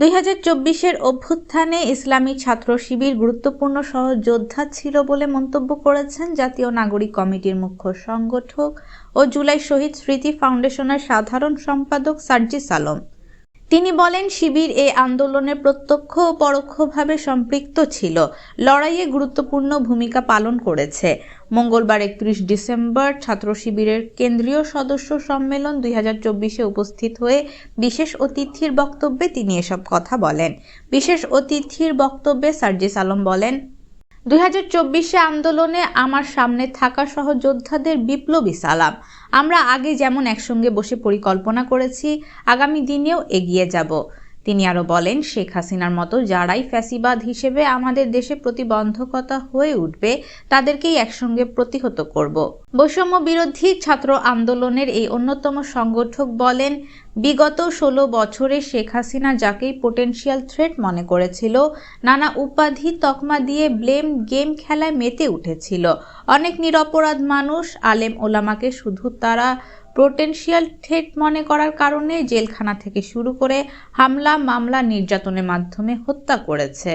2024-এর অভ্যুত্থানে ইসলামী ছাত্র শিবির গুরুত্বপূর্ণ সহযোদ্ধা ছিল বলে মন্তব্য করেছেন জাতীয় নাগরিক কমিটির মুখ্য সংগঠক ও জুলাই শহীদ স্মৃতি ফাউন্ডেশনের সাধারণ সম্পাদক সার্জিস আলম। তিনি বলেন, শিবির এই আন্দোলনে প্রত্যক্ষ ও পরোক্ষভাবে সম্পৃক্ত ছিল, লড়াইয়ে গুরুত্বপূর্ণ ভূমিকা পালন করেছে। মঙ্গলবার 31 ডিসেম্বর ছাত্র শিবিরের কেন্দ্রীয় সদস্য সম্মেলন 2024-এ উপস্থিত হয়ে বিশেষ অতিথির বক্তব্যে তিনি এসব কথা বলেন। বিশেষ অতিথির বক্তব্যে সার্জিস আলম বলেন, 2024 আন্দোলনে আমার সামনে থাকা সহযোদ্ধাদের বিপ্লবী সালাম। আমরা আগে যেমন একসঙ্গে বসে পরিকল্পনা করেছি, আগামী দিনেও এগিয়ে যাব। তিনি আরও বলেন, শেখ হাসিনার মতো যারাই ফ্যাসিবাদ হিসেবে আমাদের দেশে প্রতিবন্ধকতা হয়ে উঠবে, তাদেরকেই একসঙ্গে প্রতিহত করব। বৈষম্য বিরোধী ছাত্র আন্দোলনের এই অন্যতম সংগঠক বলেন, বিগত 16 বছরে শেখ হাসিনা যাকেই পোটেনশিয়াল থ্রেট মনে করেছিল, নানা উপাধি তকমা দিয়ে ব্লেম গেম খেলায় মেতে উঠেছিল। অনেক নিরপরাধ মানুষ, আলেম ওলামাকে শুধু তারা পোটেনশিয়াল থ্রেট মনে করার কারণে জেলখানা থেকে শুরু করে হামলা, মামলা, নির্যাতনের মাধ্যমে হত্যা করেছে।